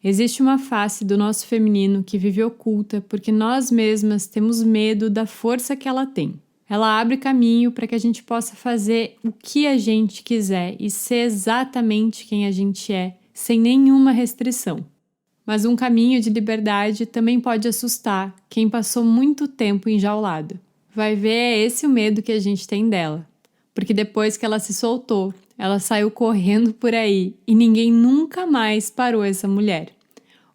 Existe uma face do nosso feminino que vive oculta porque nós mesmas temos medo da força que ela tem. Ela abre caminho para que a gente possa fazer o que a gente quiser e ser exatamente quem a gente é, sem nenhuma restrição. Mas um caminho de liberdade também pode assustar quem passou muito tempo enjaulado. Vai ver, é esse o medo que a gente tem dela. Porque depois que ela se soltou, ela saiu correndo por aí e ninguém nunca mais parou essa mulher.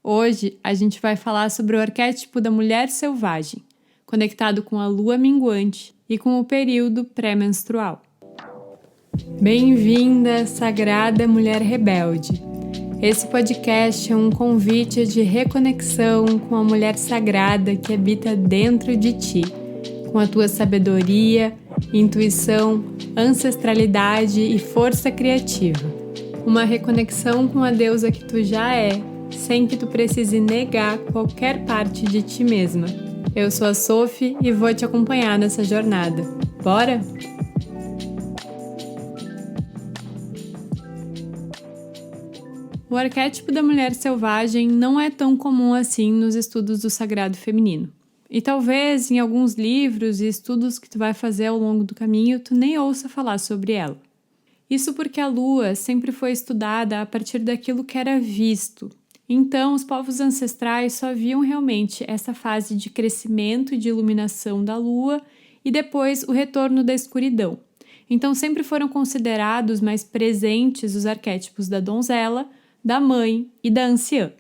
Hoje a gente vai falar sobre o arquétipo da mulher selvagem, conectado com a lua minguante e com o período pré-menstrual. Bem-vinda, sagrada mulher rebelde! Esse podcast é um convite de reconexão com a mulher sagrada que habita dentro de ti, com a tua sabedoria, intuição, ancestralidade e força criativa. Uma reconexão com a deusa que tu já é, sem que tu precise negar qualquer parte de ti mesma. Eu sou a Sophie e vou te acompanhar nessa jornada. Bora? O arquétipo da mulher selvagem não é tão comum assim nos estudos do sagrado feminino. E talvez em alguns livros e estudos que tu vai fazer ao longo do caminho, tu nem ouça falar sobre ela. Isso porque a lua sempre foi estudada a partir daquilo que era visto. Então, os povos ancestrais só viam realmente essa fase de crescimento e de iluminação da lua e depois o retorno da escuridão. Então, sempre foram considerados mais presentes os arquétipos da donzela, da mãe e da anciã.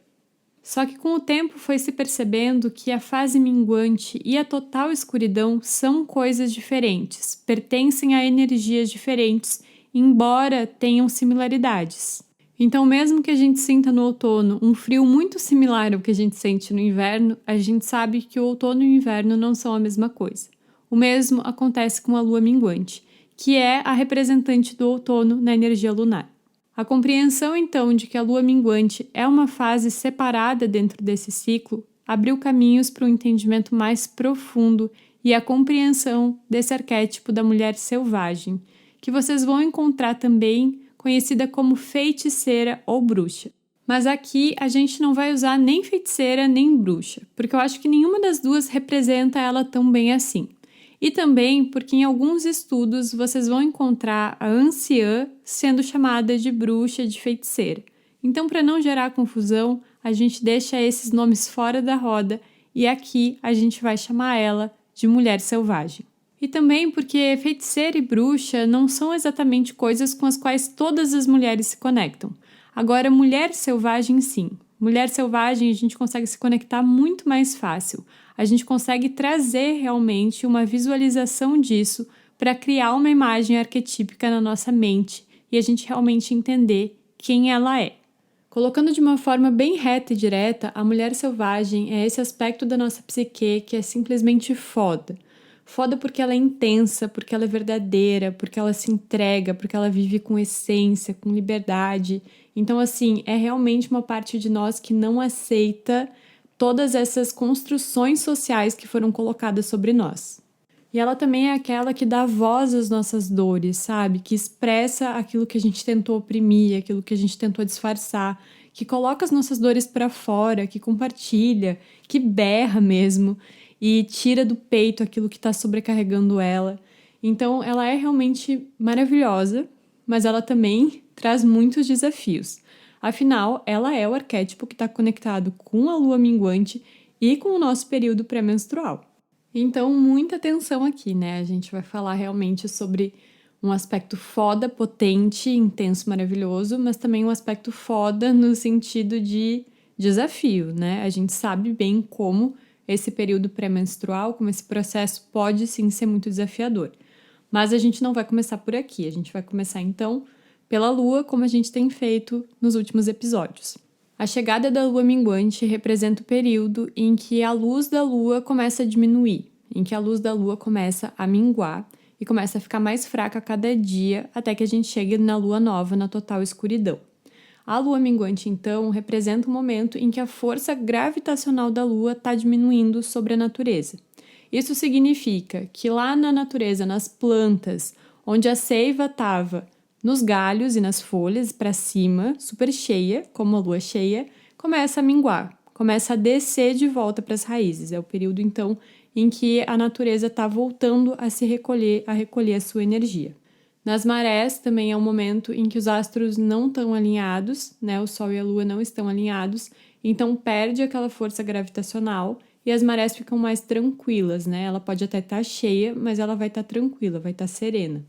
Só que com o tempo foi se percebendo que a fase minguante e a total escuridão são coisas diferentes, pertencem a energias diferentes, embora tenham similaridades. Então, mesmo que a gente sinta no outono um frio muito similar ao que a gente sente no inverno, a gente sabe que o outono e o inverno não são a mesma coisa. O mesmo acontece com a lua minguante, que é a representante do outono na energia lunar. A compreensão, então, de que a lua minguante é uma fase separada dentro desse ciclo abriu caminhos para um entendimento mais profundo e a compreensão desse arquétipo da mulher selvagem, que vocês vão encontrar também conhecida como feiticeira ou bruxa. Mas aqui a gente não vai usar nem feiticeira nem bruxa, porque eu acho que nenhuma das duas representa ela tão bem assim. E também porque em alguns estudos vocês vão encontrar a anciã sendo chamada de bruxa, de feiticeira. Então, para não gerar confusão, a gente deixa esses nomes fora da roda e aqui a gente vai chamar ela de mulher selvagem. E também porque feiticeira e bruxa não são exatamente coisas com as quais todas as mulheres se conectam. Agora, mulher selvagem, sim. Mulher selvagem a gente consegue se conectar muito mais fácil. A gente consegue trazer realmente uma visualização disso para criar uma imagem arquetípica na nossa mente e a gente realmente entender quem ela é. Colocando de uma forma bem reta e direta, a mulher selvagem é esse aspecto da nossa psique que é simplesmente foda. Foda porque ela é intensa, porque ela é verdadeira, porque ela se entrega, porque ela vive com essência, com liberdade. Então, assim, é realmente uma parte de nós que não aceita todas essas construções sociais que foram colocadas sobre nós. E ela também é aquela que dá voz às nossas dores, sabe? Que expressa aquilo que a gente tentou oprimir, aquilo que a gente tentou disfarçar, que coloca as nossas dores para fora, que compartilha, que berra mesmo e tira do peito aquilo que está sobrecarregando ela. Então, ela é realmente maravilhosa, mas ela também traz muitos desafios. Afinal, ela é o arquétipo que está conectado com a lua minguante e com o nosso período pré-menstrual. Então, muita atenção aqui, né? A gente vai falar realmente sobre um aspecto foda, potente, intenso, maravilhoso, mas também um aspecto foda no sentido de desafio, né? A gente sabe bem como esse período pré-menstrual, como esse processo pode sim ser muito desafiador. Mas a gente não vai começar por aqui, a gente vai começar então pela lua, como a gente tem feito nos últimos episódios. A chegada da lua minguante representa o período em que a luz da lua começa a diminuir, em que a luz da lua começa a minguar e começa a ficar mais fraca a cada dia até que a gente chegue na lua nova, na total escuridão. A lua minguante, então, representa um momento em que a força gravitacional da lua está diminuindo sobre a natureza. Isso significa que lá na natureza, nas plantas, onde a seiva estava nos galhos e nas folhas para cima, super cheia, como a lua cheia, começa a minguar, começa a descer de volta para as raízes. É o período, então, em que a natureza está voltando a se recolher, a recolher a sua energia. Nas marés também é um momento em que os astros não estão alinhados, né? O Sol e a Lua não estão alinhados, então perde aquela força gravitacional e as marés ficam mais tranquilas, né? Ela pode até estar cheia, mas ela vai estar tranquila, vai estar serena.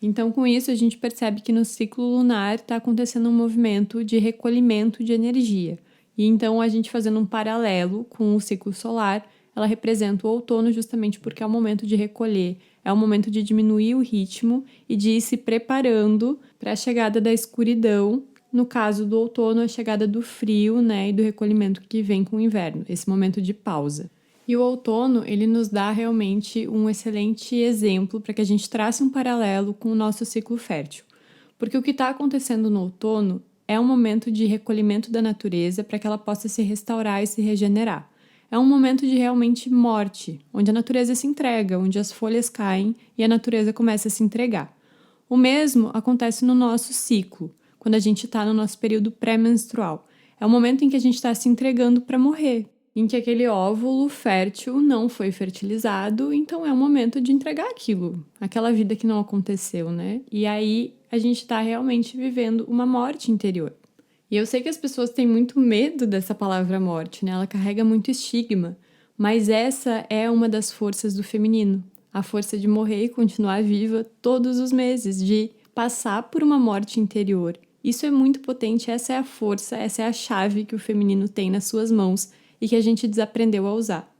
Então, com isso, a gente percebe que no ciclo lunar está acontecendo um movimento de recolhimento de energia. E então, a gente fazendo um paralelo com o ciclo solar, ela representa o outono justamente porque é o momento de recolher, é o momento de diminuir o ritmo e de ir se preparando para a chegada da escuridão. No caso do outono, a chegada do frio, né, e do recolhimento que vem com o inverno, esse momento de pausa. E o outono, ele nos dá realmente um excelente exemplo para que a gente trace um paralelo com o nosso ciclo fértil. Porque o que está acontecendo no outono é um momento de recolhimento da natureza para que ela possa se restaurar e se regenerar. É um momento de realmente morte, onde a natureza se entrega, onde as folhas caem e a natureza começa a se entregar. O mesmo acontece no nosso ciclo, quando a gente está no nosso período pré-menstrual. É o momento em que a gente está se entregando para morrer, em que aquele óvulo fértil não foi fertilizado, então é o momento de entregar aquilo, aquela vida que não aconteceu, né? E aí a gente está realmente vivendo uma morte interior. E eu sei que as pessoas têm muito medo dessa palavra morte, né? Ela carrega muito estigma, mas essa é uma das forças do feminino. A força de morrer e continuar viva todos os meses, de passar por uma morte interior. Isso é muito potente, essa é a força, essa é a chave que o feminino tem nas suas mãos e que a gente desaprendeu a usar.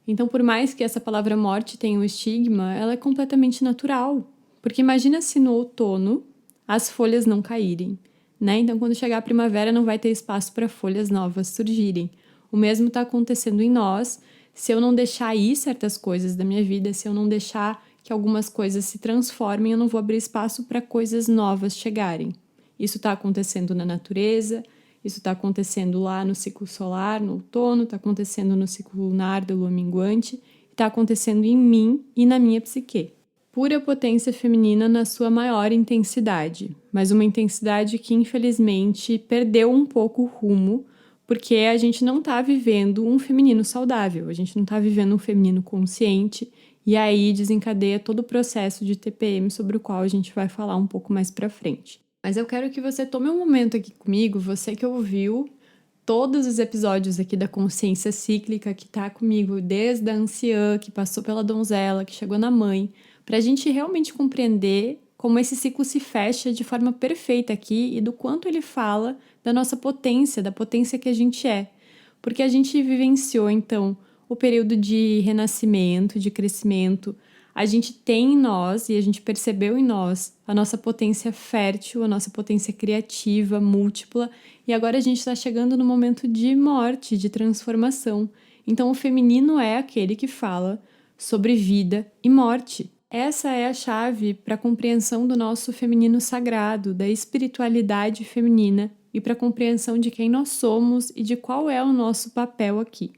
Então, por mais que essa palavra morte tenha um estigma, ela é completamente natural. Porque imagina se no outono as folhas não caírem, né? Então, quando chegar a primavera, não vai ter espaço para folhas novas surgirem. O mesmo está acontecendo em nós. Se eu não deixar ir certas coisas da minha vida, se eu não deixar que algumas coisas se transformem, eu não vou abrir espaço para coisas novas chegarem. Isso está acontecendo na natureza, isso está acontecendo lá no ciclo solar, no outono, está acontecendo no ciclo lunar da lua minguante, está acontecendo em mim e na minha psique. Pura potência feminina na sua maior intensidade, mas uma intensidade que infelizmente perdeu um pouco o rumo, porque a gente não está vivendo um feminino saudável, a gente não está vivendo um feminino consciente, e aí desencadeia todo o processo de TPM sobre o qual a gente vai falar um pouco mais para frente. Mas eu quero que você tome um momento aqui comigo, você que ouviu todos os episódios aqui da Consciência Cíclica, que tá comigo desde a anciã, que passou pela donzela, que chegou na mãe, para a gente realmente compreender como esse ciclo se fecha de forma perfeita aqui e do quanto ele fala da nossa potência, da potência que a gente é. Porque a gente vivenciou, então, o período de renascimento, de crescimento. A gente tem em nós e a gente percebeu em nós a nossa potência fértil, a nossa potência criativa, múltipla, e agora a gente está chegando no momento de morte, de transformação. Então o feminino é aquele que fala sobre vida e morte. Essa é a chave para a compreensão do nosso feminino sagrado, da espiritualidade feminina e para a compreensão de quem nós somos e de qual é o nosso papel aqui.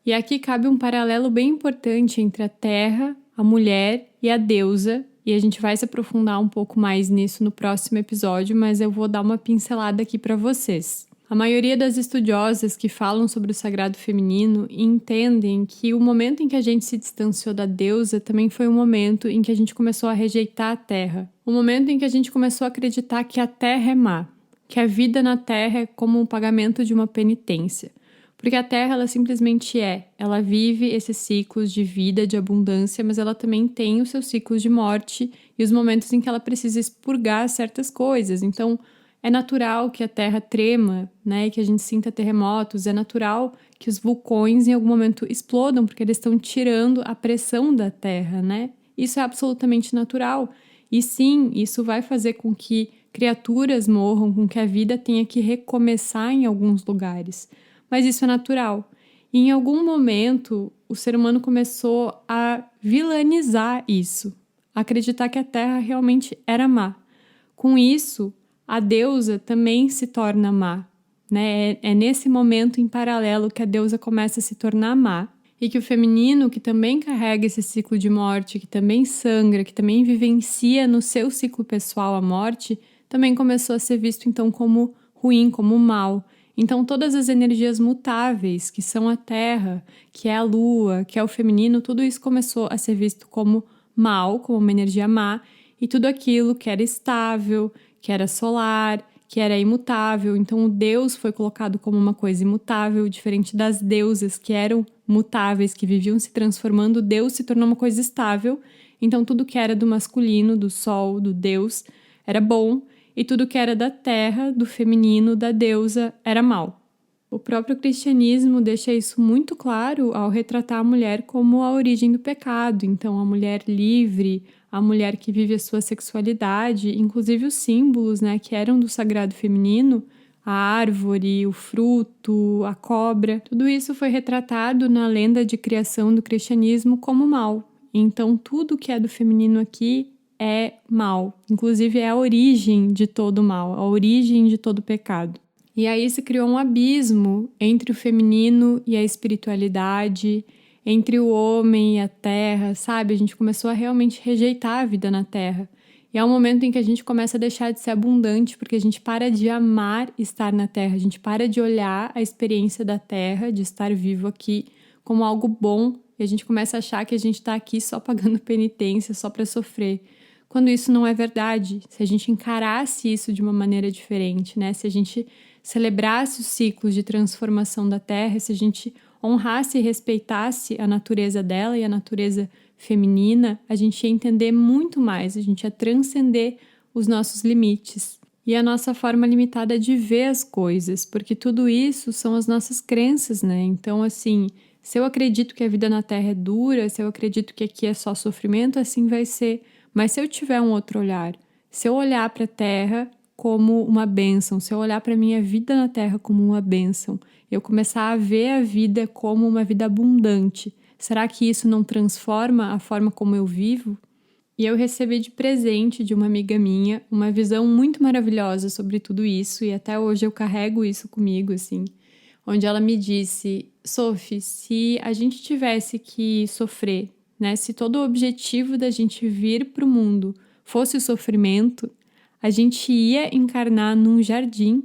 E aqui cabe um paralelo bem importante entre a Terra, a mulher e a deusa, e a gente vai se aprofundar um pouco mais nisso no próximo episódio, mas eu vou dar uma pincelada aqui para vocês. A maioria das estudiosas que falam sobre o sagrado feminino entendem que o momento em que a gente se distanciou da deusa também foi um momento em que a gente começou a rejeitar a Terra. Um momento em que a gente começou a acreditar que a Terra é má, que a vida na Terra é como um pagamento de uma penitência. Porque a Terra, ela simplesmente ela vive esses ciclos de vida, de abundância, mas ela também tem os seus ciclos de morte e os momentos em que ela precisa expurgar certas coisas. Então, é natural que a Terra trema, né, e que a gente sinta terremotos, é natural que os vulcões em algum momento explodam, porque eles estão tirando a pressão da Terra, né? Isso é absolutamente natural. E sim, isso vai fazer com que criaturas morram, com que a vida tenha que recomeçar em alguns lugares. Mas isso é natural. E em algum momento, o ser humano começou a vilanizar isso, a acreditar que a Terra realmente era má. Com isso, a deusa também se torna má, né? É nesse momento em paralelo que a deusa começa a se tornar má e que o feminino, que também carrega esse ciclo de morte, que também sangra, que também vivencia no seu ciclo pessoal a morte, também começou a ser visto então como ruim, como mal. Então, todas as energias mutáveis, que são a terra, que é a lua, que é o feminino, tudo isso começou a ser visto como mal, como uma energia má, e tudo aquilo que era estável, que era solar, que era imutável. Então, o Deus foi colocado como uma coisa imutável, diferente das deusas que eram mutáveis, que viviam se transformando. Deus se tornou uma coisa estável. Então, tudo que era do masculino, do sol, do Deus, era bom, e tudo que era da terra, do feminino, da deusa, era mal. O próprio cristianismo deixa isso muito claro ao retratar a mulher como a origem do pecado. Então, a mulher livre, a mulher que vive a sua sexualidade, inclusive os símbolos, né, que eram do sagrado feminino, a árvore, o fruto, a cobra, tudo isso foi retratado na lenda de criação do cristianismo como mal. Então, tudo que é do feminino aqui é mal. Inclusive, é a origem de todo mal, a origem de todo pecado. E aí se criou um abismo entre o feminino e a espiritualidade, entre o homem e a terra, sabe? A gente começou a realmente rejeitar a vida na terra. E é um momento em que a gente começa a deixar de ser abundante, porque a gente para de amar estar na terra, a gente para de olhar a experiência da terra, de estar vivo aqui, como algo bom, e a gente começa a achar que a gente está aqui só pagando penitência, só para sofrer. Quando isso não é verdade, se a gente encarasse isso de uma maneira diferente, né? Se a gente celebrasse os ciclos de transformação da Terra, se a gente honrasse e respeitasse a natureza dela e a natureza feminina, a gente ia entender muito mais, a gente ia transcender os nossos limites e a nossa forma limitada de ver as coisas, porque tudo isso são as nossas crenças, né? Então, assim, se eu acredito que a vida na Terra é dura, se eu acredito que aqui é só sofrimento, assim vai ser. Mas se eu tiver um outro olhar, se eu olhar para a Terra como uma bênção, se eu olhar para a minha vida na Terra como uma bênção, eu começar a ver a vida como uma vida abundante, será que isso não transforma a forma como eu vivo? E eu recebi de presente de uma amiga minha uma visão muito maravilhosa sobre tudo isso, e até hoje eu carrego isso comigo, assim, onde ela me disse: Sophie, se a gente tivesse que sofrer, né, se todo o objetivo da gente vir para o mundo fosse o sofrimento, a gente ia encarnar num jardim,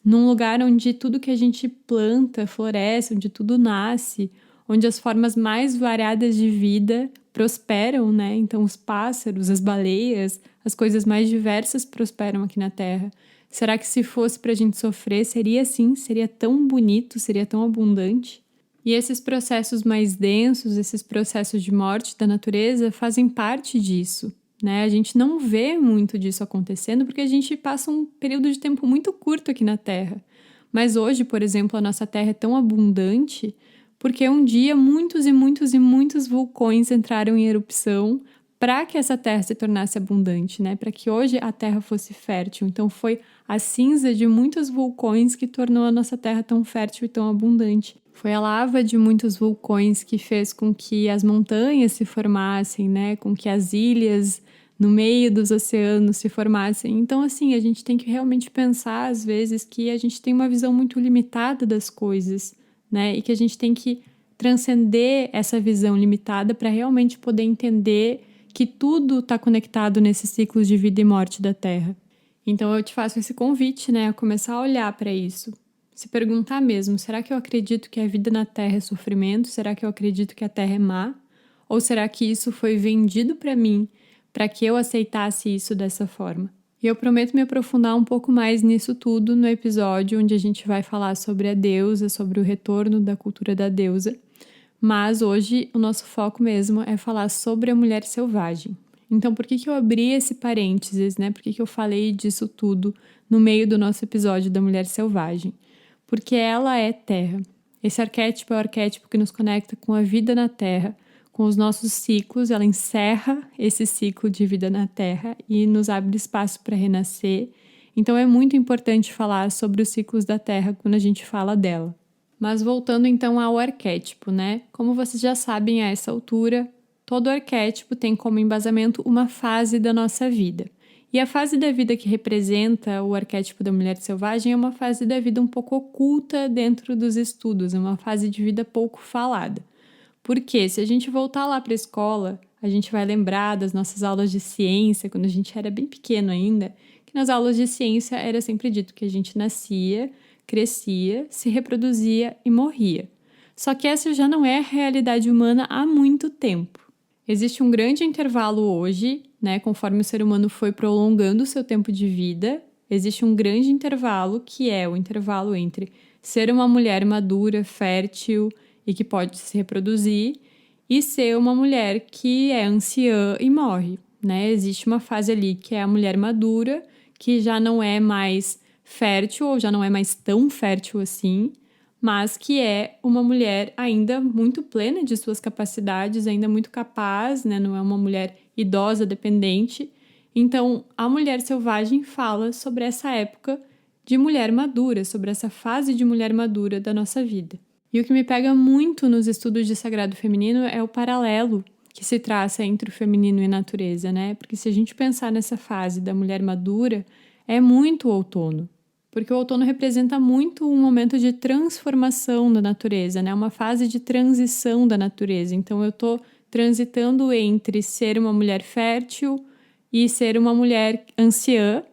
num lugar onde tudo que a gente planta floresce, onde tudo nasce, onde as formas mais variadas de vida prosperam, né? Então os pássaros, as baleias, as coisas mais diversas prosperam aqui na Terra. Será que se fosse pra gente sofrer, seria assim? Seria tão bonito, seria tão abundante? E esses processos mais densos, esses processos de morte da natureza fazem parte disso, né? A gente não vê muito disso acontecendo porque a gente passa um período de tempo muito curto aqui na Terra. Mas hoje, por exemplo, a nossa Terra é tão abundante porque um dia muitos e muitos e muitos vulcões entraram em erupção para que essa terra se tornasse abundante, né? Para que hoje a terra fosse fértil. Então foi a cinza de muitos vulcões que tornou a nossa terra tão fértil e tão abundante. Foi a lava de muitos vulcões que fez com que as montanhas se formassem, né? Com que as ilhas no meio dos oceanos se formassem. Então, assim, a gente tem que realmente pensar, às vezes, que a gente tem uma visão muito limitada das coisas, né? E que a gente tem que transcender essa visão limitada para realmente poder entender que tudo está conectado nesses ciclos de vida e morte da Terra. Então eu te faço esse convite, né, a começar a olhar para isso. Se perguntar mesmo, será que eu acredito que a vida na Terra é sofrimento? Será que eu acredito que a Terra é má? Ou será que isso foi vendido para mim para que eu aceitasse isso dessa forma? E eu prometo me aprofundar um pouco mais nisso tudo no episódio onde a gente vai falar sobre a deusa, sobre o retorno da cultura da deusa. Mas hoje o nosso foco mesmo é falar sobre a mulher selvagem. Então, por que eu abri esse parênteses, né? Por que eu falei disso tudo no meio do nosso episódio da mulher selvagem? Porque ela é terra. Esse arquétipo é o arquétipo que nos conecta com a vida na terra, com os nossos ciclos. Ela encerra esse ciclo de vida na terra e nos abre espaço para renascer. Então, é muito importante falar sobre os ciclos da terra quando a gente fala dela. Mas voltando então ao arquétipo, né? Como vocês já sabem a essa altura, todo arquétipo tem como embasamento uma fase da nossa vida. E a fase da vida que representa o arquétipo da mulher selvagem é uma fase da vida um pouco oculta dentro dos estudos, é uma fase de vida pouco falada. Porque se a gente voltar lá para a escola, a gente vai lembrar das nossas aulas de ciência, quando a gente era bem pequeno ainda, que nas aulas de ciência era sempre dito que a gente nascia, crescia, se reproduzia e morria. Só que essa já não é a realidade humana há muito tempo. Existe um grande intervalo hoje, né, conforme o ser humano foi prolongando o seu tempo de vida, existe um grande intervalo que é o intervalo entre ser uma mulher madura, fértil e que pode se reproduzir e ser uma mulher que é anciã e morre, né? Existe uma fase ali que é a mulher madura, que já não é mais fértil ou já não é mais tão fértil assim, mas que é uma mulher ainda muito plena de suas capacidades, ainda muito capaz, né? Não é uma mulher idosa, dependente. Então, a Mulher Selvagem fala sobre essa época de mulher madura, sobre essa fase de mulher madura da nossa vida. E o que me pega muito nos estudos de sagrado feminino é o paralelo que se traça entre o feminino e a natureza, né? Porque se a gente pensar nessa fase da mulher madura, é muito o outono. Porque o outono representa muito um momento de transformação da natureza, né? Uma fase de transição da natureza. Então, eu estou transitando entre ser uma mulher fértil e ser uma mulher anciã,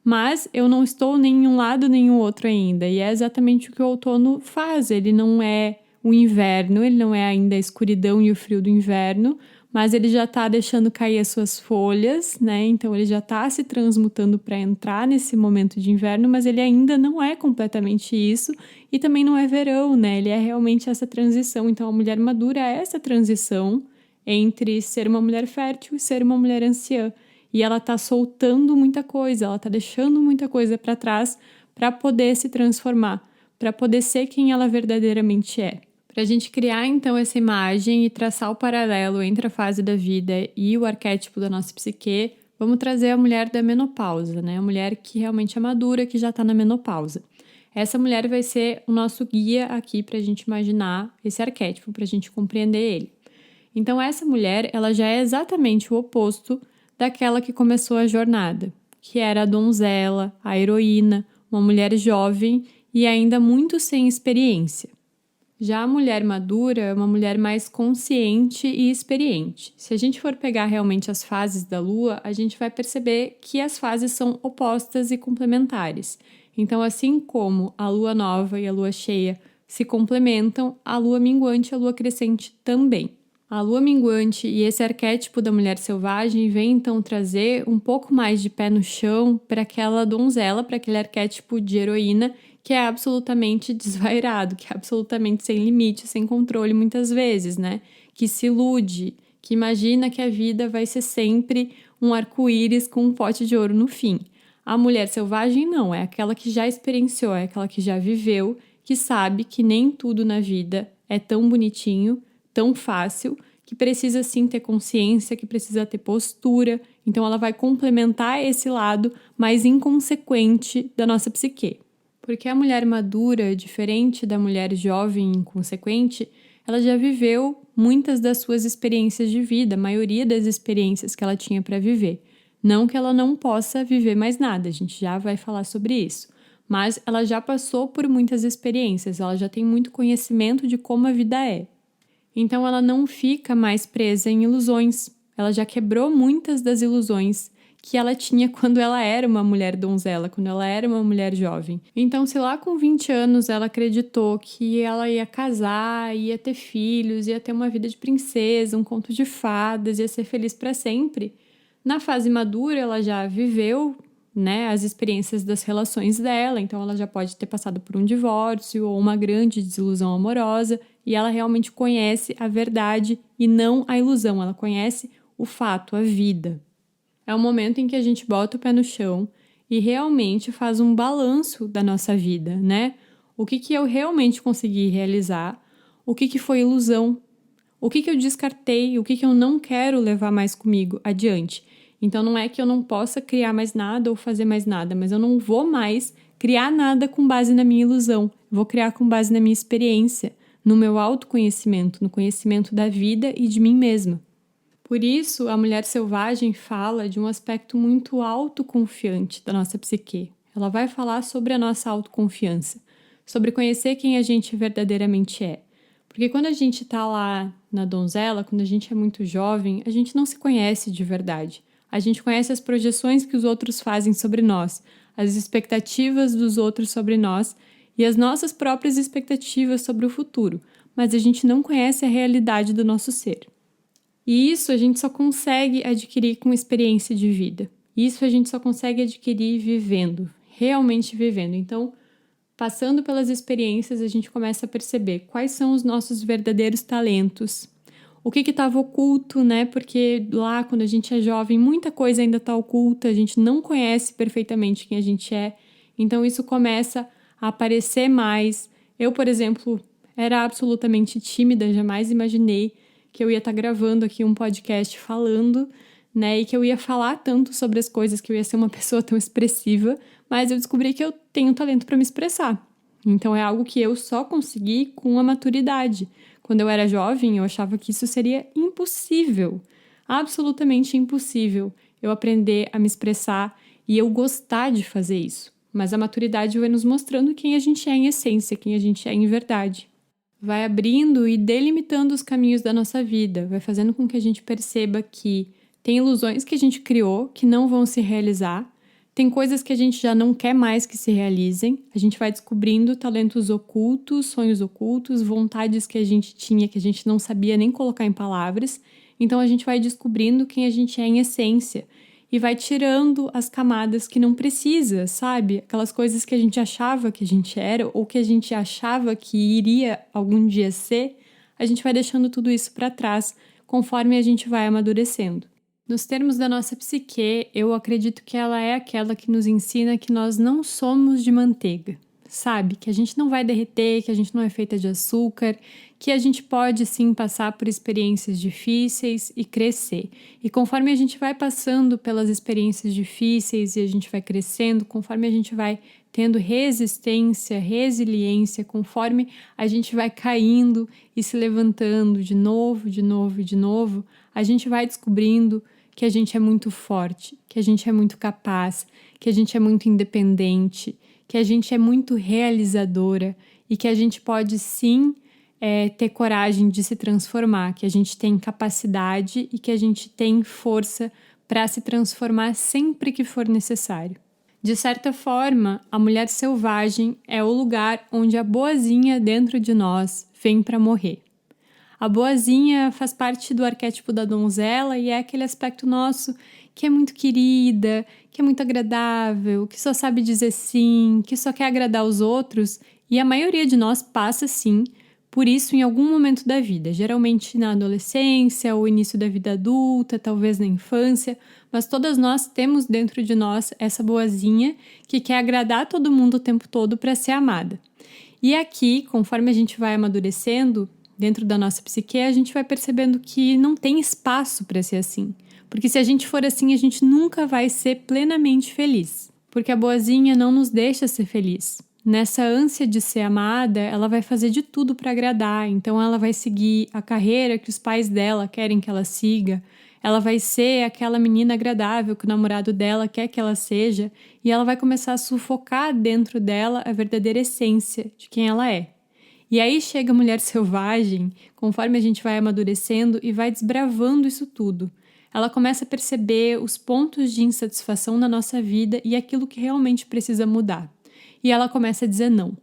mas eu não estou nem em um lado nem em outro ainda. E é exatamente o que o outono faz. Ele não é o inverno, ele não é ainda a escuridão e o frio do inverno, mas ele já está deixando cair as suas folhas, né? Então ele já está se transmutando para entrar nesse momento de inverno, mas ele ainda não é completamente isso e também não é verão, né? Ele é realmente essa transição. Então a mulher madura é essa transição entre ser uma mulher fértil e ser uma mulher anciã. E ela está soltando muita coisa, ela está deixando muita coisa para trás para poder se transformar, para poder ser quem ela verdadeiramente é. Para a gente criar, então, essa imagem e traçar o paralelo entre a fase da vida e o arquétipo da nossa psique, vamos trazer a mulher da menopausa, né? A mulher que realmente é madura, que já está na menopausa. Essa mulher vai ser o nosso guia aqui para a gente imaginar esse arquétipo, para a gente compreender ele. Então, essa mulher, ela já é exatamente o oposto daquela que começou a jornada, que era a donzela, a heroína, uma mulher jovem e ainda muito sem experiência. Já a mulher madura é uma mulher mais consciente e experiente. Se a gente for pegar realmente as fases da lua, a gente vai perceber que as fases são opostas e complementares. Então, assim como a lua nova e a lua cheia se complementam, a lua minguante e a lua crescente também. A lua minguante e esse arquétipo da mulher selvagem vem então trazer um pouco mais de pé no chão para aquela donzela, para aquele arquétipo de heroína que é absolutamente desvairado, que é absolutamente sem limite, sem controle muitas vezes, né? Que se ilude, que imagina que a vida vai ser sempre um arco-íris com um pote de ouro no fim. A mulher selvagem não, é aquela que já experienciou, é aquela que já viveu, que sabe que nem tudo na vida é tão bonitinho, tão fácil, que precisa sim ter consciência, que precisa ter postura. Então ela vai complementar esse lado mais inconsequente da nossa psique. Porque a mulher madura, diferente da mulher jovem e inconsequente, ela já viveu muitas das suas experiências de vida, a maioria das experiências que ela tinha para viver. Não que ela não possa viver mais nada, a gente já vai falar sobre isso. Mas ela já passou por muitas experiências, ela já tem muito conhecimento de como a vida é. Então ela não fica mais presa em ilusões. Ela já quebrou muitas das ilusões que ela tinha quando ela era uma mulher donzela, quando ela era uma mulher jovem. Então, se lá com 20 anos ela acreditou que ela ia casar, ia ter filhos, ia ter uma vida de princesa, um conto de fadas, ia ser feliz para sempre, na fase madura ela já viveu, né, as experiências das relações dela, então ela já pode ter passado por um divórcio ou uma grande desilusão amorosa e ela realmente conhece a verdade e não a ilusão, ela conhece o fato, a vida. É um momento em que a gente bota o pé no chão e realmente faz um balanço da nossa vida, né? O que eu realmente consegui realizar, o que foi ilusão, o que eu descartei, o que eu não quero levar mais comigo adiante. Então não é que eu não possa criar mais nada ou fazer mais nada, mas eu não vou mais criar nada com base na minha ilusão. Vou criar com base na minha experiência, no meu autoconhecimento, no conhecimento da vida e de mim mesma. Por isso, a mulher selvagem fala de um aspecto muito autoconfiante da nossa psique. Ela vai falar sobre a nossa autoconfiança, sobre conhecer quem a gente verdadeiramente é. Porque quando a gente está lá na donzela, quando a gente é muito jovem, a gente não se conhece de verdade. A gente conhece as projeções que os outros fazem sobre nós, as expectativas dos outros sobre nós, e as nossas próprias expectativas sobre o futuro, mas a gente não conhece a realidade do nosso ser. E isso a gente só consegue adquirir com experiência de vida. Isso a gente só consegue adquirir vivendo, realmente vivendo. Então, passando pelas experiências, a gente começa a perceber quais são os nossos verdadeiros talentos. O que estava oculto, né? Porque lá, quando a gente é jovem, muita coisa ainda está oculta, a gente não conhece perfeitamente quem a gente é. Então, isso começa a aparecer mais. Eu, por exemplo, era absolutamente tímida, jamais imaginei que eu ia estar gravando aqui um podcast falando, né? E que eu ia falar tanto sobre as coisas, que eu ia ser uma pessoa tão expressiva, mas eu descobri que eu tenho talento para me expressar. Então, é algo que eu só consegui com a maturidade. Quando eu era jovem, eu achava que isso seria impossível, absolutamente impossível, eu aprender a me expressar e eu gostar de fazer isso. Mas a maturidade vai nos mostrando quem a gente é em essência, quem a gente é em verdade. Vai abrindo e delimitando os caminhos da nossa vida, vai fazendo com que a gente perceba que tem ilusões que a gente criou que não vão se realizar, tem coisas que a gente já não quer mais que se realizem, a gente vai descobrindo talentos ocultos, sonhos ocultos, vontades que a gente tinha que a gente não sabia nem colocar em palavras. Então a gente vai descobrindo quem a gente é em essência e vai tirando as camadas que não precisa, sabe? Aquelas coisas que a gente achava que a gente era ou que a gente achava que iria algum dia ser, a gente vai deixando tudo isso para trás conforme a gente vai amadurecendo. Nos termos da nossa psique, eu acredito que ela é aquela que nos ensina que nós não somos de manteiga, sabe? Que a gente não vai derreter, que a gente não é feita de açúcar, que a gente pode sim passar por experiências difíceis e crescer. E conforme a gente vai passando pelas experiências difíceis e a gente vai crescendo, conforme a gente vai tendo resistência, resiliência, conforme a gente vai caindo e se levantando de novo, de novo e de novo, a gente vai descobrindo que a gente é muito forte, que a gente é muito capaz, que a gente é muito independente, que a gente é muito realizadora e que a gente pode sim ter coragem de se transformar, que a gente tem capacidade e que a gente tem força para se transformar sempre que for necessário. De certa forma, a mulher selvagem é o lugar onde a boazinha dentro de nós vem para morrer. A boazinha faz parte do arquétipo da donzela e é aquele aspecto nosso que é muito querida, que é muito agradável, que só sabe dizer sim, que só quer agradar os outros, e a maioria de nós passa sim por isso em algum momento da vida, geralmente na adolescência ou início da vida adulta, talvez na infância, mas todas nós temos dentro de nós essa boazinha que quer agradar todo mundo o tempo todo para ser amada. E aqui, conforme a gente vai amadurecendo, dentro da nossa psique, a gente vai percebendo que não tem espaço para ser assim. Porque se a gente for assim, a gente nunca vai ser plenamente feliz. Porque a boazinha não nos deixa ser feliz. Nessa ânsia de ser amada, ela vai fazer de tudo para agradar. Então ela vai seguir a carreira que os pais dela querem que ela siga. Ela vai ser aquela menina agradável que o namorado dela quer que ela seja. E ela vai começar a sufocar dentro dela a verdadeira essência de quem ela é. E aí chega a mulher selvagem, conforme a gente vai amadurecendo e vai desbravando isso tudo. Ela começa a perceber os pontos de insatisfação na nossa vida e aquilo que realmente precisa mudar. E ela começa a dizer não.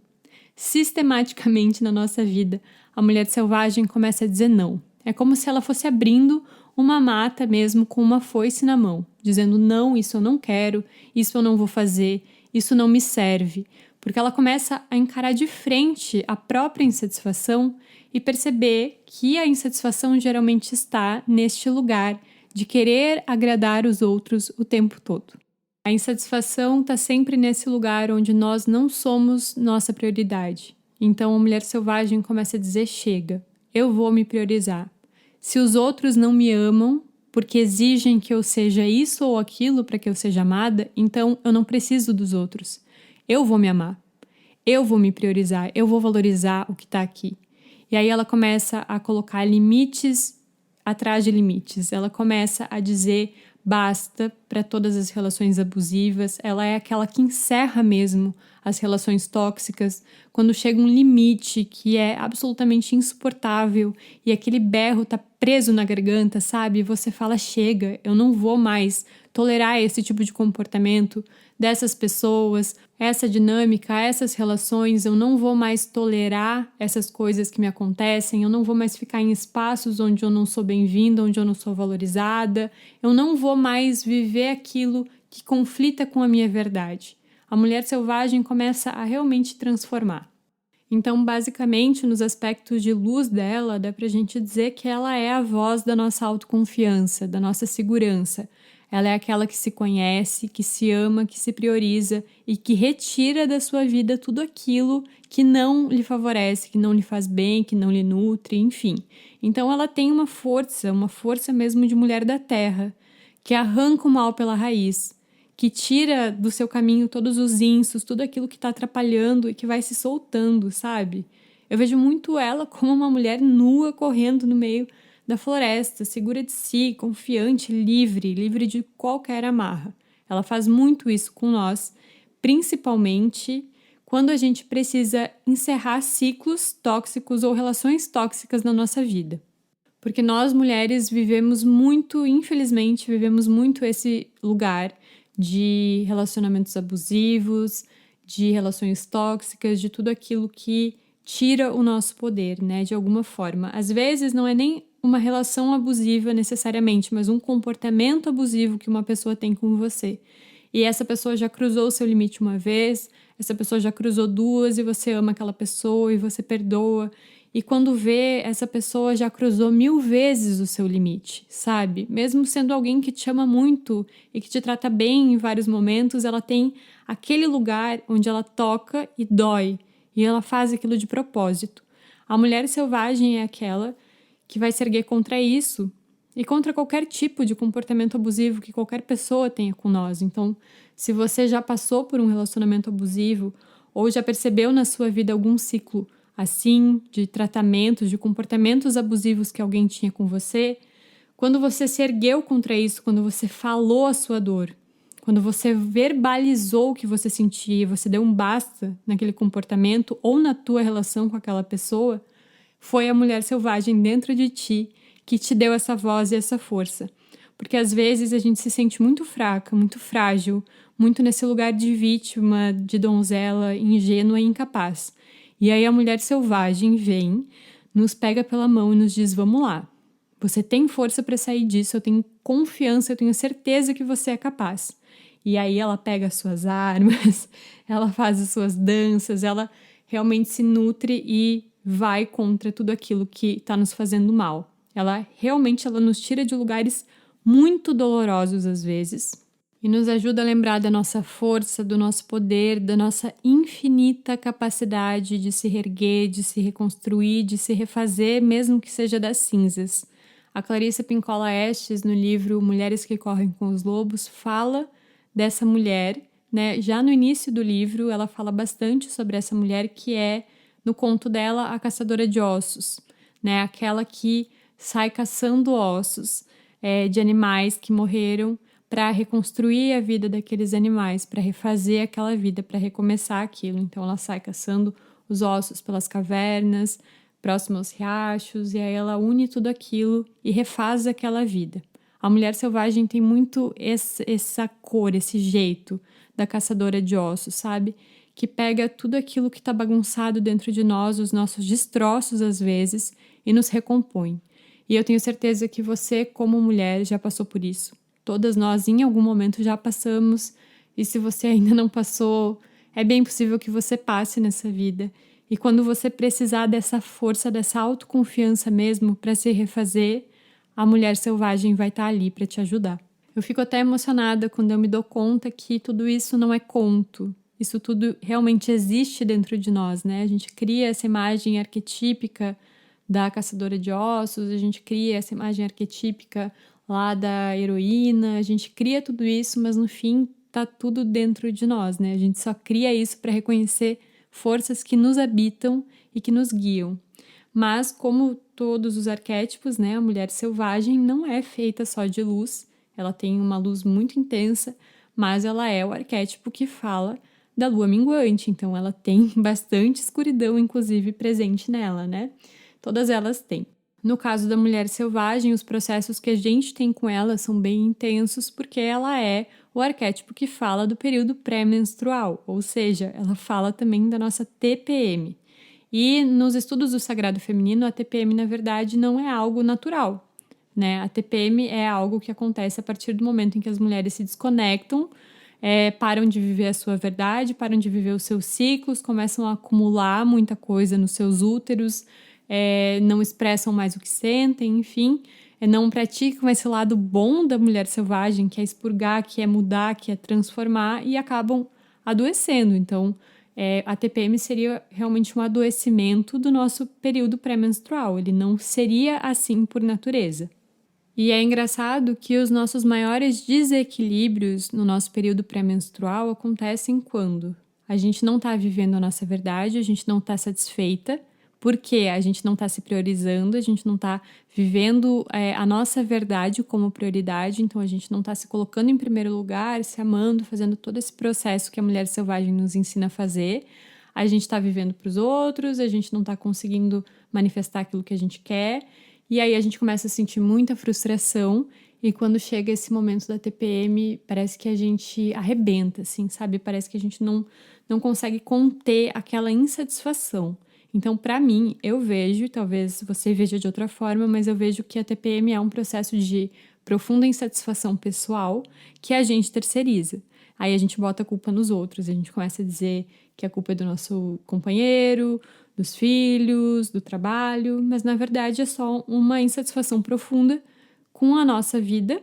Sistematicamente na nossa vida, a mulher selvagem começa a dizer não. É como se ela fosse abrindo uma mata mesmo com uma foice na mão, dizendo não, isso eu não quero, isso eu não vou fazer, isso não me serve. Porque ela começa a encarar de frente a própria insatisfação e perceber que a insatisfação geralmente está neste lugar de querer agradar os outros o tempo todo. A insatisfação está sempre nesse lugar onde nós não somos nossa prioridade. Então a mulher selvagem começa a dizer: chega, eu vou me priorizar. Se os outros não me amam porque exigem que eu seja isso ou aquilo para que eu seja amada, então eu não preciso dos outros. Eu vou me amar, eu vou me priorizar, eu vou valorizar o que está aqui. E aí ela começa a colocar limites atrás de limites. Ela começa a dizer basta para todas as relações abusivas. Ela é aquela que encerra mesmo as relações tóxicas quando chega um limite que é absolutamente insuportável e aquele berro tá preso na garganta, sabe? E você fala: chega, eu não vou mais tolerar esse tipo de comportamento. dessas pessoas, essa dinâmica, essas relações. Eu não vou mais tolerar essas coisas que me acontecem, eu não vou mais ficar em espaços onde eu não sou bem-vinda, onde eu não sou valorizada, eu não vou mais viver aquilo que conflita com a minha verdade. A mulher selvagem começa a realmente transformar. Então, basicamente, nos aspectos de luz dela, dá pra gente dizer que ela é a voz da nossa autoconfiança, da nossa segurança. Ela é aquela que se conhece, que se ama, que se prioriza e que retira da sua vida tudo aquilo que não lhe favorece, que não lhe faz bem, que não lhe nutre, enfim. Então, ela tem uma força mesmo de mulher da terra, que arranca o mal pela raiz, que tira do seu caminho todos os insos, tudo aquilo que está atrapalhando e que vai se soltando, sabe? Eu vejo muito ela como uma mulher nua correndo no meio da floresta, segura de si, confiante, livre de qualquer amarra. Ela faz muito isso com nós, principalmente quando a gente precisa encerrar ciclos tóxicos ou relações tóxicas na nossa vida. Porque nós mulheres vivemos muito, infelizmente, vivemos muito esse lugar de relacionamentos abusivos, de relações tóxicas, de tudo aquilo que tira o nosso poder, né, de alguma forma. Às vezes não é nem uma relação abusiva necessariamente, mas um comportamento abusivo que uma pessoa tem com você. E essa pessoa já cruzou o seu limite uma vez, essa pessoa já cruzou duas e você ama aquela pessoa e você perdoa. E quando vê, essa pessoa já cruzou 1000 vezes o seu limite, sabe? Mesmo sendo alguém que te ama muito e que te trata bem em vários momentos, ela tem aquele lugar onde ela toca e dói. E ela faz aquilo de propósito. A mulher selvagem é aquela que vai se erguer contra isso e contra qualquer tipo de comportamento abusivo que qualquer pessoa tenha com nós. Então, se você já passou por um relacionamento abusivo ou já percebeu na sua vida algum ciclo assim, de tratamentos, de comportamentos abusivos que alguém tinha com você, quando você se ergueu contra isso, quando você falou a sua dor, quando você verbalizou o que você sentia, você deu um basta naquele comportamento ou na tua relação com aquela pessoa, foi a mulher selvagem dentro de ti que te deu essa voz e essa força. Porque às vezes a gente se sente muito fraca, muito frágil, muito nesse lugar de vítima, de donzela, ingênua e incapaz. E aí a mulher selvagem vem, nos pega pela mão e nos diz: vamos lá, você tem força para sair disso, eu tenho confiança, eu tenho certeza que você é capaz. E aí ela pega as suas armas, ela faz as suas danças, ela realmente se nutre e vai contra tudo aquilo que está nos fazendo mal. Ela nos tira de lugares muito dolorosos às vezes e nos ajuda a lembrar da nossa força, do nosso poder, da nossa infinita capacidade de se reerguer, de se reconstruir, de se refazer, mesmo que seja das cinzas. A Clarissa Pinkola Estes, no livro Mulheres que Correm com os Lobos, fala dessa mulher, né? Já no início do livro, ela fala bastante sobre essa mulher que é, no conto dela, a caçadora de ossos, né? Aquela que sai caçando ossos de animais que morreram para reconstruir a vida daqueles animais, para refazer aquela vida, para recomeçar aquilo. Então ela sai caçando os ossos pelas cavernas, próximo aos riachos, e aí ela une tudo aquilo e refaz aquela vida. A mulher selvagem tem muito essa cor, esse jeito da caçadora de ossos, sabe? Que pega tudo aquilo que está bagunçado dentro de nós, os nossos destroços às vezes, e nos recompõe. E eu tenho certeza que você, como mulher, já passou por isso. Todas nós, em algum momento, já passamos. E se você ainda não passou, é bem possível que você passe nessa vida. E quando você precisar dessa força, dessa autoconfiança mesmo para se refazer, a mulher selvagem vai estar ali para te ajudar. Eu fico até emocionada quando eu me dou conta que tudo isso não é conto. Isso tudo realmente existe dentro de nós, né? A gente cria essa imagem arquetípica da caçadora de ossos, a gente cria essa imagem arquetípica lá da heroína, a gente cria tudo isso, mas no fim tá tudo dentro de nós, né? A gente só cria isso para reconhecer forças que nos habitam e que nos guiam. Mas, como todos os arquétipos, né, a mulher selvagem não é feita só de luz, ela tem uma luz muito intensa, mas ela é o arquétipo que fala da lua minguante, então ela tem bastante escuridão, inclusive, presente nela, né? Todas elas têm. No caso da mulher selvagem, os processos que a gente tem com ela são bem intensos porque ela é o arquétipo que fala do período pré-menstrual, ou seja, ela fala também da nossa TPM. E nos estudos do sagrado feminino, a TPM, na verdade, não é algo natural, né? A TPM é algo que acontece a partir do momento em que as mulheres se desconectam, param de viver a sua verdade, param de viver os seus ciclos, começam a acumular muita coisa nos seus úteros, não expressam mais o que sentem, enfim, não praticam esse lado bom da mulher selvagem, que é expurgar, que é mudar, que é transformar, e acabam adoecendo. Então, a TPM seria realmente um adoecimento do nosso período pré-menstrual, ele não seria assim por natureza. E é engraçado que os nossos maiores desequilíbrios no nosso período pré-menstrual acontecem quando a gente não está vivendo a nossa verdade, a gente não está satisfeita, porque a gente não está se priorizando, a gente não está vivendo a nossa verdade como prioridade, então a gente não está se colocando em primeiro lugar, se amando, fazendo todo esse processo que a mulher selvagem nos ensina a fazer. A gente está vivendo para os outros, a gente não está conseguindo manifestar aquilo que a gente quer. E aí a gente começa a sentir muita frustração e quando chega esse momento da TPM, parece que a gente arrebenta, assim, sabe? Parece que a gente não consegue conter aquela insatisfação. Então, para mim, eu vejo, talvez você veja de outra forma, mas eu vejo que a TPM é um processo de profunda insatisfação pessoal que a gente terceiriza. Aí a gente bota a culpa nos outros, a gente começa a dizer que a culpa é do nosso companheiro, dos filhos, do trabalho, mas na verdade é só uma insatisfação profunda com a nossa vida,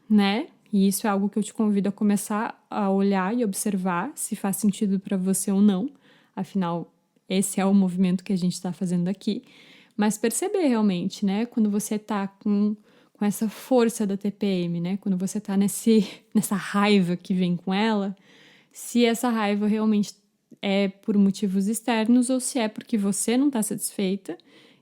né? E isso é algo que eu te convido a começar a olhar e observar se faz sentido para você ou não. Afinal, esse é o movimento que a gente está fazendo aqui. Mas perceber realmente, né? Quando você tá com essa força da TPM, né? Quando você tá nessa raiva que vem com ela, se essa raiva realmente é por motivos externos ou se é porque você não está satisfeita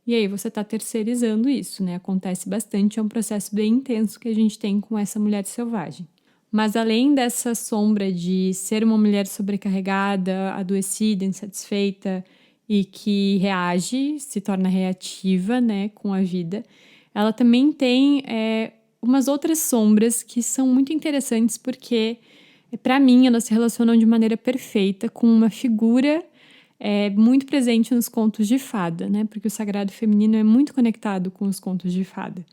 e aí você está terceirizando isso, né? Acontece bastante, é um processo bem intenso que a gente tem com essa mulher selvagem. Mas além dessa sombra de ser uma mulher sobrecarregada, adoecida, insatisfeita e que reage, se torna reativa, né, com a vida, ela também tem umas outras sombras que são muito interessantes porque para mim, elas se relacionam de maneira perfeita com uma figura muito presente nos contos de fada, né? Porque o sagrado feminino é muito conectado com os contos de fada.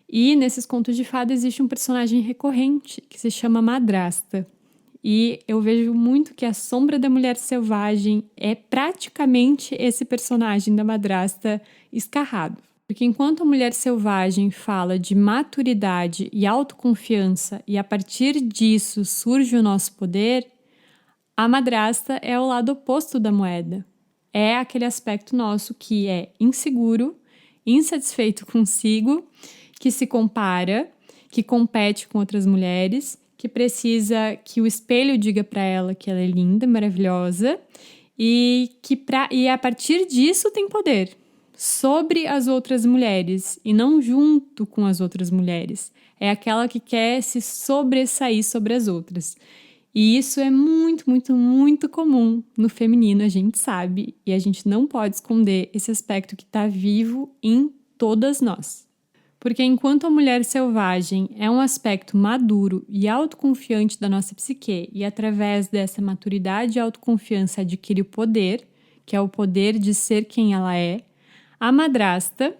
E nesses contos de fada existe um personagem recorrente que se chama madrasta. E eu vejo muito que a sombra da mulher selvagem é praticamente esse personagem da madrasta escarrado. Porque enquanto a mulher selvagem fala de maturidade e autoconfiança e a partir disso surge o nosso poder, a madrasta é o lado oposto da moeda. É aquele aspecto nosso que é inseguro, insatisfeito consigo, que se compara, que compete com outras mulheres, que precisa que o espelho diga para ela que ela é linda, maravilhosa e a partir disso tem poder sobre as outras mulheres e não junto com as outras mulheres. É aquela que quer se sobressair sobre as outras. E isso é muito, muito, muito comum no feminino, a gente sabe, e a gente não pode esconder esse aspecto que está vivo em todas nós. Porque enquanto a mulher selvagem é um aspecto maduro e autoconfiante da nossa psique, e através dessa maturidade e autoconfiança adquire o poder, que é o poder de ser quem ela é, a madrasta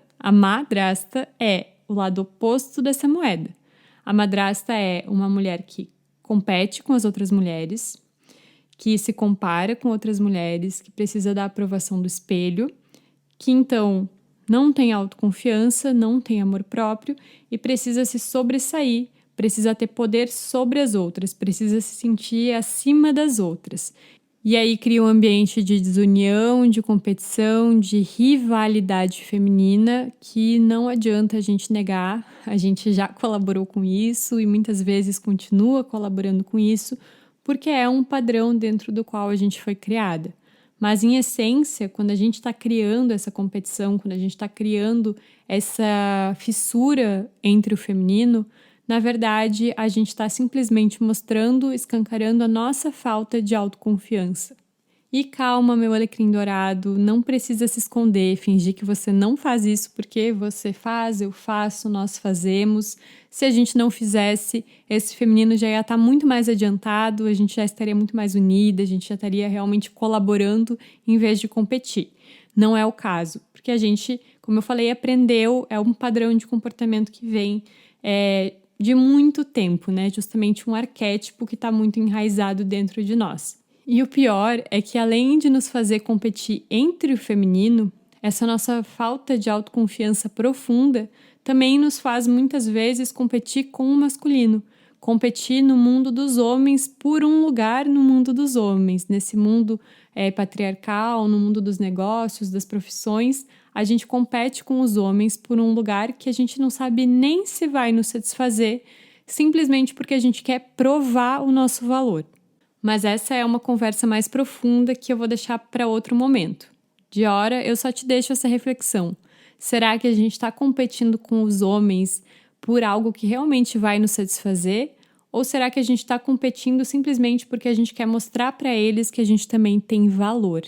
é o lado oposto dessa moeda. A madrasta é uma mulher que compete com as outras mulheres, que se compara com outras mulheres, que precisa da aprovação do espelho, que então não tem autoconfiança, não tem amor próprio e precisa se sobressair, precisa ter poder sobre as outras, precisa se sentir acima das outras. E aí cria um ambiente de desunião, de competição, de rivalidade feminina que não adianta a gente negar. A gente já colaborou com isso e muitas vezes continua colaborando com isso porque é um padrão dentro do qual a gente foi criada. Mas, em essência, quando a gente está criando essa competição, quando a gente está criando essa fissura entre o feminino, na verdade, a gente está simplesmente mostrando, escancarando a nossa falta de autoconfiança. E calma, meu alecrim dourado, não precisa se esconder, fingir que você não faz isso porque você faz, eu faço, nós fazemos. Se a gente não fizesse, esse feminino já ia estar muito mais adiantado, a gente já estaria muito mais unida, a gente já estaria realmente colaborando em vez de competir. Não é o caso, porque a gente, como eu falei, aprendeu, é um padrão de comportamento que vem de muito tempo, né? Justamente um arquétipo que está muito enraizado dentro de nós. E o pior é que, além de nos fazer competir entre o feminino, essa nossa falta de autoconfiança profunda também nos faz muitas vezes competir com o masculino, competir no mundo dos homens por um lugar no mundo dos homens. Nesse mundo patriarcal, no mundo dos negócios, das profissões, a gente compete com os homens por um lugar que a gente não sabe nem se vai nos satisfazer, simplesmente porque a gente quer provar o nosso valor. Mas essa é uma conversa mais profunda que eu vou deixar para outro momento. De hora, eu só te deixo essa reflexão. Será que a gente está competindo com os homens por algo que realmente vai nos satisfazer? Ou será que a gente está competindo simplesmente porque a gente quer mostrar para eles que a gente também tem valor?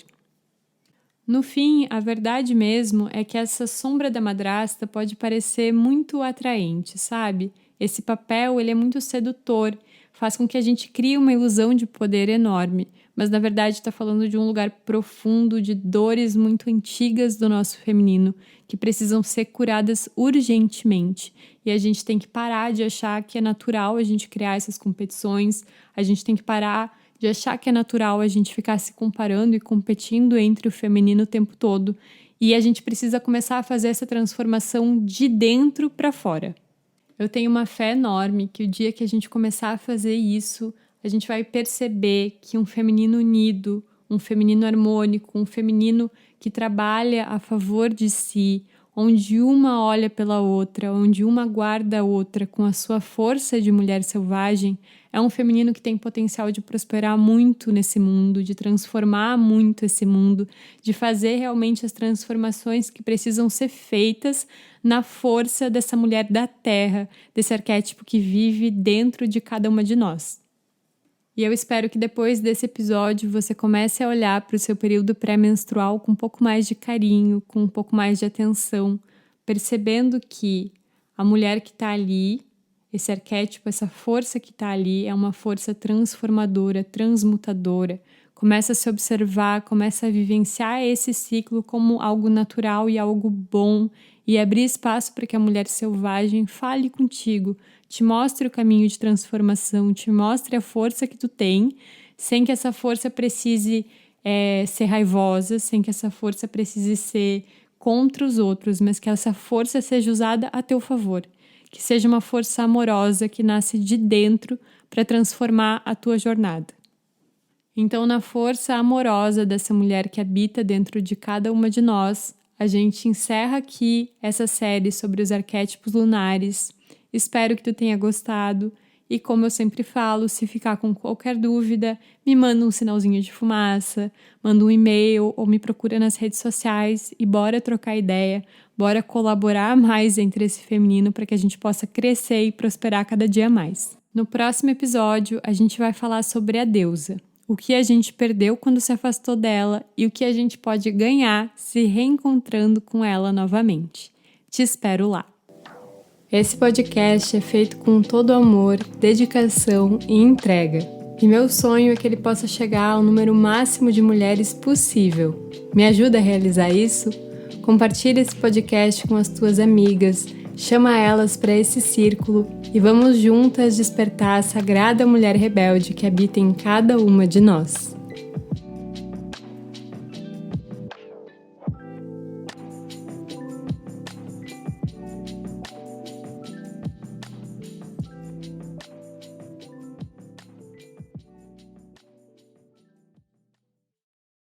No fim, a verdade mesmo é que essa sombra da madrasta pode parecer muito atraente, sabe? Esse papel, ele é muito sedutor, faz com que a gente crie uma ilusão de poder enorme, mas na verdade está falando de um lugar profundo, de dores muito antigas do nosso feminino, que precisam ser curadas urgentemente. E a gente tem que parar de achar que é natural a gente criar essas competições, a gente tem que parar de achar que é natural a gente ficar se comparando e competindo entre o feminino o tempo todo. E a gente precisa começar a fazer essa transformação de dentro para fora. Eu tenho uma fé enorme que o dia que a gente começar a fazer isso, a gente vai perceber que um feminino unido, um feminino harmônico, um feminino que trabalha a favor de si, onde uma olha pela outra, onde uma guarda a outra com a sua força de mulher selvagem, é um feminino que tem potencial de prosperar muito nesse mundo, de transformar muito esse mundo, de fazer realmente as transformações que precisam ser feitas na força dessa mulher da terra, desse arquétipo que vive dentro de cada uma de nós. E eu espero que depois desse episódio você comece a olhar para o seu período pré-menstrual com um pouco mais de carinho, com um pouco mais de atenção, percebendo que a mulher que está ali, esse arquétipo, essa força que está ali é uma força transformadora, transmutadora. Começa a se observar, começa a vivenciar esse ciclo como algo natural e algo bom e abrir espaço para que a mulher selvagem fale contigo, te mostre o caminho de transformação, te mostre a força que tu tem, sem que essa força precise ser raivosa, sem que essa força precise ser contra os outros, mas que essa força seja usada a teu favor. Que seja uma força amorosa que nasce de dentro para transformar a tua jornada. Então, na força amorosa dessa mulher que habita dentro de cada uma de nós, a gente encerra aqui essa série sobre os arquétipos lunares. Espero que tu tenha gostado e, como eu sempre falo, se ficar com qualquer dúvida, me manda um sinalzinho de fumaça, manda um e-mail ou me procura nas redes sociais e bora trocar ideia, bora colaborar mais entre esse feminino para que a gente possa crescer e prosperar cada dia mais. No próximo episódio, a gente vai falar sobre a deusa. O que a gente perdeu quando se afastou dela e o que a gente pode ganhar se reencontrando com ela novamente. Te espero lá. Esse podcast é feito com todo amor, dedicação e entrega. E meu sonho é que ele possa chegar ao número máximo de mulheres possível. Me ajuda a realizar isso? Compartilhe esse podcast com as tuas amigas, chama elas para esse círculo e vamos juntas despertar a sagrada mulher rebelde que habita em cada uma de nós.